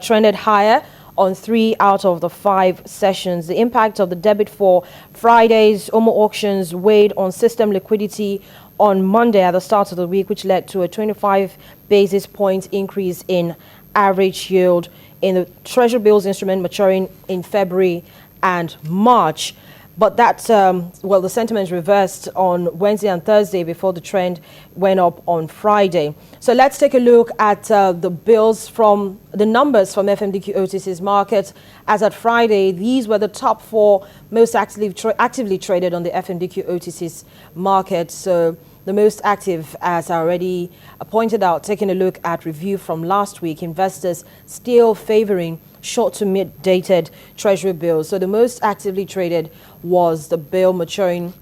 trended higher on 3 out of the 5 sessions. The impact of the debit for Friday's OMO auctions weighed on system liquidity on Monday at the start of the week, which led to a 25 basis points increase in average yield in the Treasury bills instrument maturing in February and March. But that, the sentiment reversed on Wednesday and Thursday before the trend went up on Friday. So let's take a look at the bills from the numbers from FMDQ OTC's market. As at Friday, these were the top 4 most actively traded on the FMDQ OTC's market. So the most active, as I already pointed out, taking a look at review from last week, investors still favoring short to mid-dated Treasury bills. So the most actively traded was the bill maturing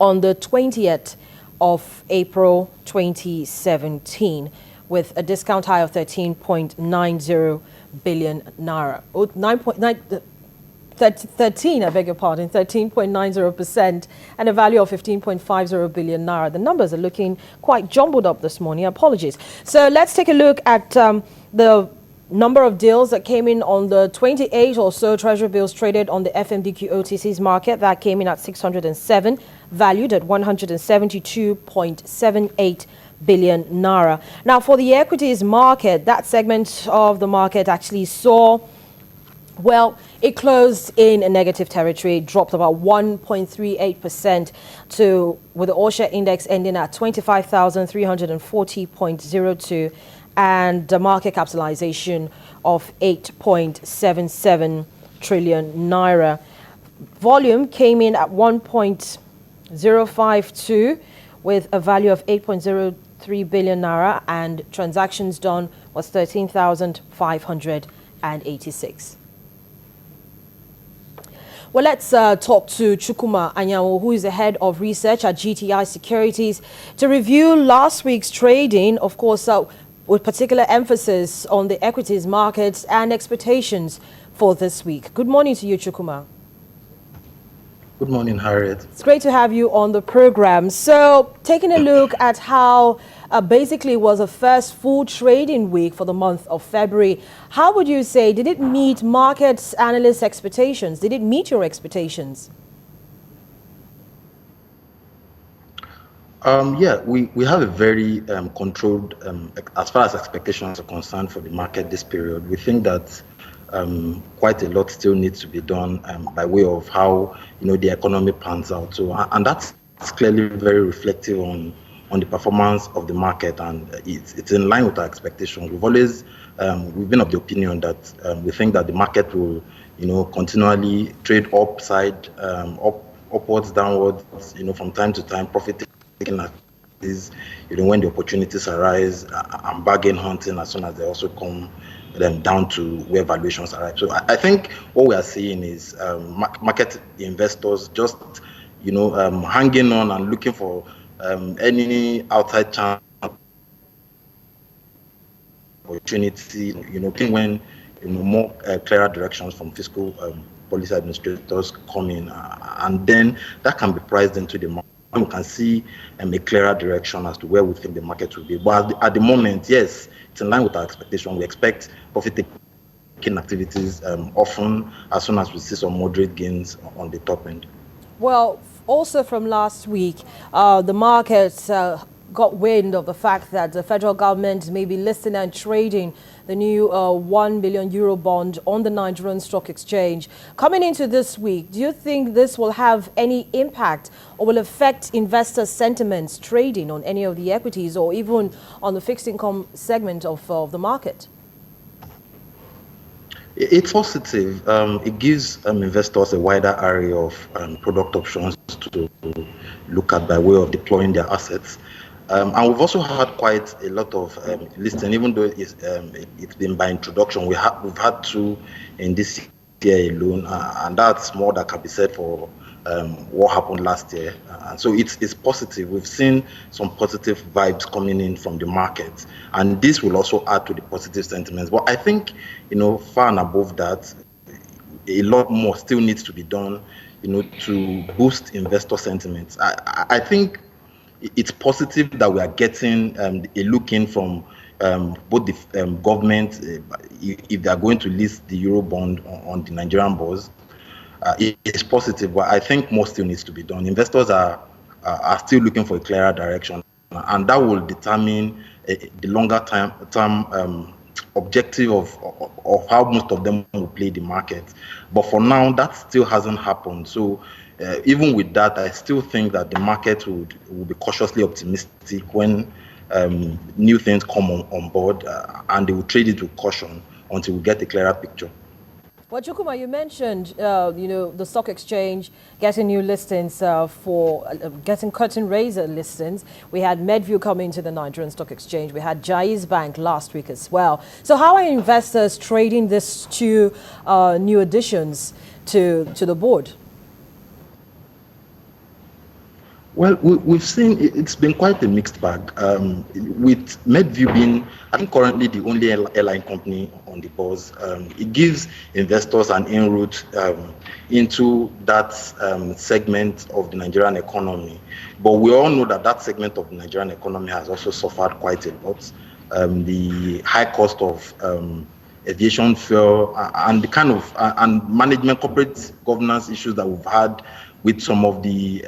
on the 20th of April 2017 with a discount high of 13.90 billion naira. 13.90% and a value of 15.50 billion naira. The numbers are looking quite jumbled up this morning. Apologies. So let's take a look at the number of deals that came in on the 28 or so Treasury bills traded on the FMDQ OTC's market. That came in at 607, valued at 172.78 billion naira. Now, for the equities market, that segment of the market actually saw, it closed in a negative territory, dropped about 1.38% with the All-Share Index ending at 25,340.02 and the market capitalization of 8.77 trillion naira. Volume came in at 1.052 with a value of 8.03 billion naira, and transactions done was 13,586. Well, let's talk to Chukwuma Anyanwu, who is the head of research at GTI Securities, to review last week's trading, of course, with particular emphasis on the equities markets and expectations for this week. Good morning to you, Chukwuma. Good morning, Harriet. It's great to have you on the program. So, taking a look at how basically was a first full trading week for the month of February, how would you say, did it meet market analysts' expectations? Did it meet your expectations? We have a very controlled, as far as expectations are concerned for the market this period. We think that quite a lot still needs to be done by way of how the economy pans out. So, and that's clearly very reflective on the performance of the market, and it's in line with our expectations. We've been of the opinion that we think that the market will continually trade upside, upwards, downwards, from time to time, profiting at is when the opportunities arise, and bargain hunting as soon as they also come down to where valuations arrive. So I think what we are seeing is market investors just hanging on and looking for any outside chance opportunity, when more clearer directions from fiscal policy administrators come in, and then that can be priced into the market. We can see a clearer direction as to where we think the market will be. But at the moment, yes, it's in line with our expectation. We expect profit-taking activities often as soon as we see some moderate gains on the top end. Well, also from last week, the markets got wind of the fact that the federal government may be listing and trading the new €1 billion bond on the Nigerian Stock Exchange. Coming into this week, do you think this will have any impact or will affect investor sentiments trading on any of the equities or even on the fixed income segment of the market? It's positive. It gives investors a wider array of product options to look at by way of deploying their assets. And we've also had quite a lot of listing, even though it's been by introduction. We've had 2 in this year alone, and that's more that can be said for what happened last year. And so it's positive. We've seen some positive vibes coming in from the market, and this will also add to the positive sentiments. But I think, far and above that, a lot more still needs to be done, to boost investor sentiments. I think it's positive that we are getting a look in from both the government, if they are going to list the Eurobond on the Nigerian bourse, it is positive. But I think more still needs to be done. Investors are still looking for a clearer direction, and that will determine the longer term objective of how most of them will play the market. But for now, that still hasn't happened. So even with that, I still think that the market will be cautiously optimistic when new things come on board, and they will trade it with caution until we get a clearer picture. Well, Chukwuma, you mentioned, the stock exchange getting new listings for getting curtain raiser listings. We had Medview come into the Nigerian Stock Exchange. We had Jaiz Bank last week as well. So how are investors trading these two new additions to the board? Well, we've seen it's been quite a mixed bag. With Medview being, I think, currently the only airline company on the bourse, it gives investors an inroad into that segment of the Nigerian economy. But we all know that segment of the Nigerian economy has also suffered quite a lot. The high cost of aviation fuel and the kind of and management, corporate governance issues that we've had with some of the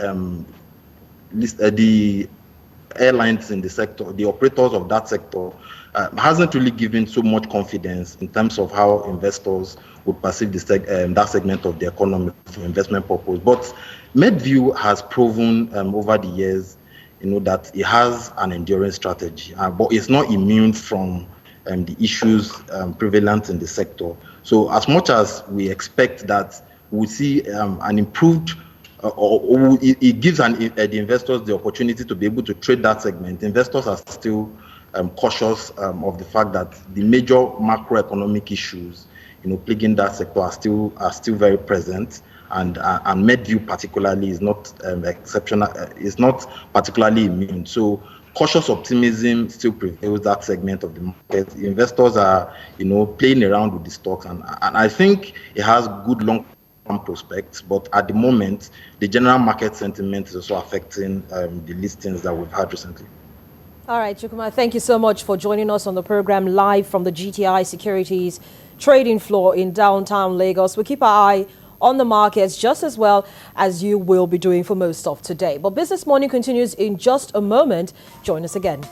airlines in the sector, the operators of that sector, hasn't really given so much confidence in terms of how investors would perceive that segment of the economy for investment purpose. But Medview has proven over the years, that it has an enduring strategy, but it's not immune from the issues prevalent in the sector. So as much as we expect that we see an improved or it gives the investors the opportunity to be able to trade that segment, investors are still cautious of the fact that the major macroeconomic issues, plaguing that sector are still very present, and Medview particularly is not exceptional, is not particularly immune. So cautious optimism still prevails that segment of the market. Investors are, playing around with the stocks, and I think it has good long prospects, but at the moment, the general market sentiment is also affecting the listings that we've had recently. All right, Chukwuma, thank you so much for joining us on the program live from the GTI Securities trading floor in downtown Lagos. We keep our eye on the markets just as well as you will be doing for most of today. But Business Morning continues in just a moment. Join us again.